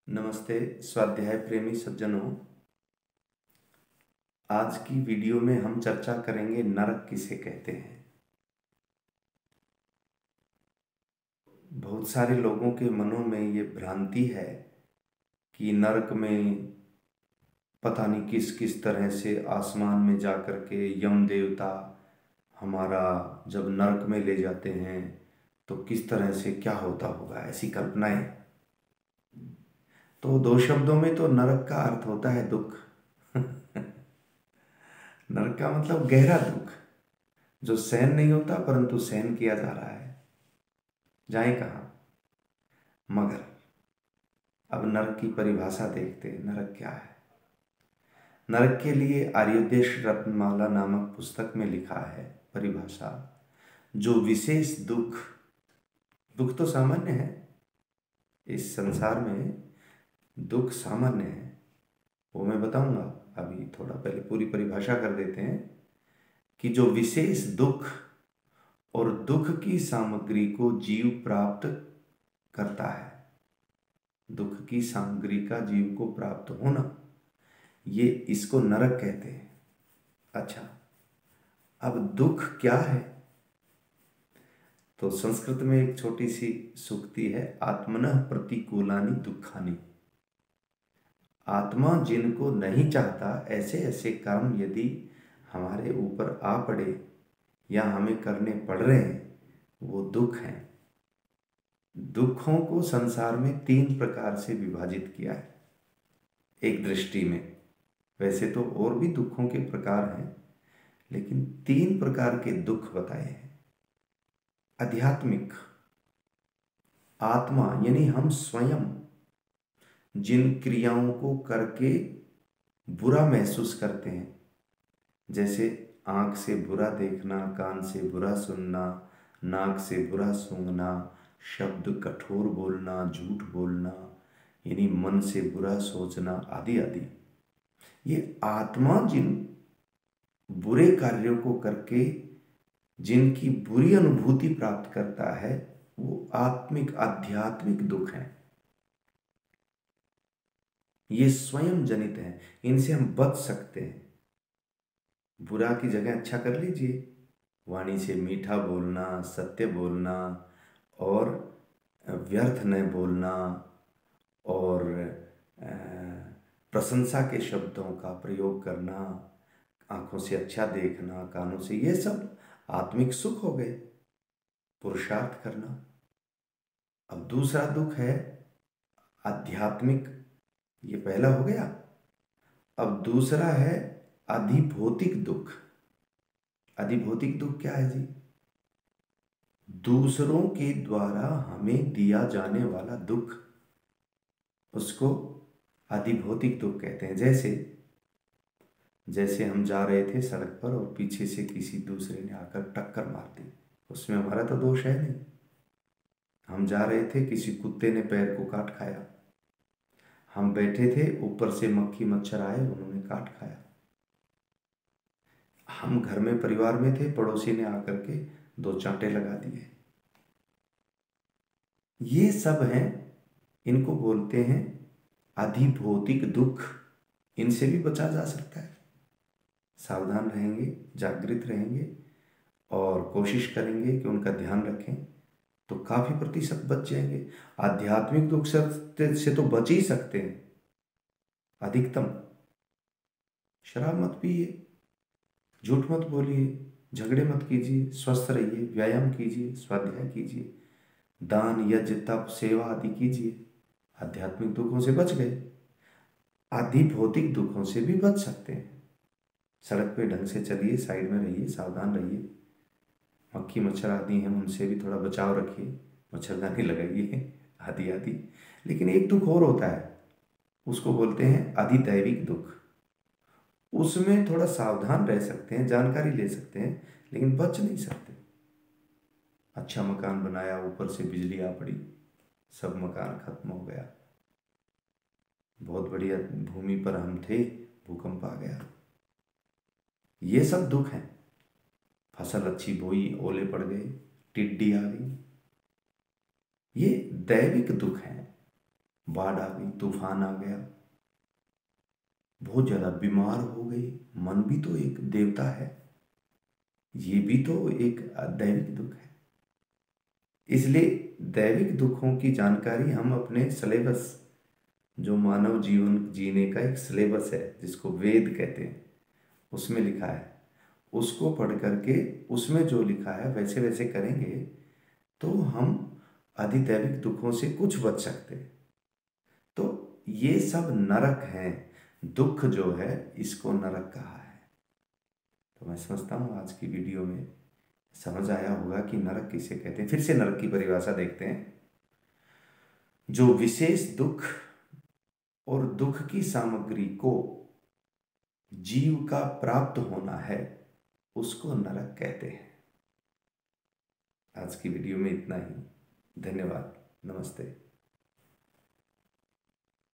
नमस्ते स्वाध्याय प्रेमी सज्जनों। आज की वीडियो में हम चर्चा करेंगे नरक किसे कहते हैं। बहुत सारे लोगों के मनों में ये भ्रांति है कि नरक में पता नहीं किस किस तरह से आसमान में जाकर के यम देवता हमारा जब नरक में ले जाते हैं तो किस तरह से क्या होता होगा, ऐसी कल्पनाएं। तो दो शब्दों में तो नरक का अर्थ होता है दुख। नरक का मतलब गहरा दुख जो सहन नहीं होता परंतु सहन किया जा रहा है। जाए कहाँ? मगर अब नरक की परिभाषा देखते हैं। नरक क्या है? नरक के लिए आर्योदेश रत्नमाला नामक पुस्तक में लिखा है परिभाषा, जो विशेष दुख, दुख तो सामान्य है, इस संसार में दुख सामान्य है, वो मैं बताऊंगा। अभी थोड़ा पहले पूरी परिभाषा कर देते हैं कि जो विशेष दुख और दुख की सामग्री को जीव प्राप्त करता है, दुख की सामग्री का जीव को प्राप्त होना, ये इसको नरक कहते हैं। अच्छा, अब दुख क्या है? तो संस्कृत में एक छोटी सी सूक्ति है, आत्मनः प्रतिकूलानि दुखानि। आत्मा जिनको नहीं चाहता ऐसे ऐसे कर्म यदि हमारे ऊपर आ पड़े या हमें करने पड़ रहे हैं, वो दुख हैं। दुखों को संसार में 3 प्रकार से विभाजित किया है एक दृष्टि में। वैसे तो और भी दुखों के प्रकार हैं, लेकिन 3 प्रकार के दुख बताए हैं। आध्यात्मिक, आत्मा यानी हम स्वयं जिन क्रियाओं को करके बुरा महसूस करते हैं, जैसे आँख से बुरा देखना, कान से बुरा सुनना, नाक से बुरा सूंघना, शब्द कठोर बोलना, झूठ बोलना, यानी मन से बुरा सोचना आदि आदि। ये आत्मा जिन बुरे कार्यों को करके जिनकी बुरी अनुभूति प्राप्त करता है, वो आध्यात्मिक दुख है। ये स्वयं जनित है, इनसे हम बच सकते हैं। बुरा की जगह अच्छा कर लीजिए, वाणी से मीठा बोलना, सत्य बोलना और व्यर्थ न बोलना और प्रशंसा के शब्दों का प्रयोग करना, आंखों से अच्छा देखना, कानों से, ये सब आत्मिक सुख हो गए, पुरुषार्थ करना। अब दूसरा दुख है आध्यात्मिक, ये पहला हो गया। अब दूसरा है अधिभौतिक दुख। अधिभौतिक दुख क्या है जी? दूसरों के द्वारा हमें दिया जाने वाला दुख, उसको अधिभौतिक दुख कहते हैं। जैसे हम जा रहे थे सड़क पर और पीछे से किसी दूसरे ने आकर टक्कर मार दी, उसमें हमारा तो दोष है नहीं। हम जा रहे थे, किसी कुत्ते ने पैर को काट खाया, हम बैठे थे, ऊपर से मक्खी मच्छर आए, उन्होंने काट खाया। हम घर में परिवार में थे, पड़ोसी ने आकर के 2 चांटे लगा दिए। ये सब हैं, इनको बोलते हैं अधिभौतिक दुख। इनसे भी बचा जा सकता है। सावधान रहेंगे, जागृत रहेंगे और कोशिश करेंगे कि उनका ध्यान रखें तो काफी प्रतिशत बच जाएंगे। आध्यात्मिक दुख से तो बच ही सकते हैं। अधिकतम शराब मत पिए, झूठ मत बोलिए, झगड़े मत कीजिए, स्वस्थ रहिए, व्यायाम कीजिए, स्वाध्याय कीजिए, दान यज्ञ तप सेवा आदि कीजिए। आध्यात्मिक दुखों से बच गए। अधिभौतिक दुखों से भी बच सकते हैं। सड़क पे ढंग से चलिए, साइड में रहिए, सावधान रहिए। मक्खी मच्छर आदि हैं, उनसे भी थोड़ा बचाव रखिए, मच्छरदानी लगाइए आदि आदि। लेकिन एक दुख और होता है, उसको बोलते हैं अधिदैविक दुख। उसमें थोड़ा सावधान रह सकते हैं, जानकारी ले सकते हैं, लेकिन बच नहीं सकते। अच्छा मकान बनाया, ऊपर से बिजली आ पड़ी, सब मकान खत्म हो गया। बहुत बढ़िया भूमि पर हम थे, भूकंप आ गया। ये सब दुख हैं। फसल अच्छी बोई, ओले पड़ गए, टिड्डी आ गई। ये दैविक दुख हैं, बाढ़ आ गई, तूफान आ गया, बहुत ज़्यादा बीमार हो गई। मन भी तो एक देवता है, ये भी तो एक दैविक दुख है। इसलिए दैविक दुखों की जानकारी हम अपने सिलेबस, जो मानव जीवन जीने का एक सिलेबस है जिसको वेद कहते हैं, उसमें लिखा है, उसको पढ़ करके उसमें जो लिखा है वैसे वैसे करेंगे तो हम अधिदैविक दुखों से कुछ बच सकते हैं। तो ये सब नरक हैं, दुख जो है इसको नरक कहा है। तो मैं समझता हूँ आज की वीडियो में समझ आया होगा कि नरक किसे कहते हैं। फिर से नरक की परिभाषा देखते हैं। जो विशेष दुख और दुख की सामग्री को जीव का प्राप्त होना है उसको नरक कहते हैं। आज की वीडियो में इतना ही। धन्यवाद। नमस्ते।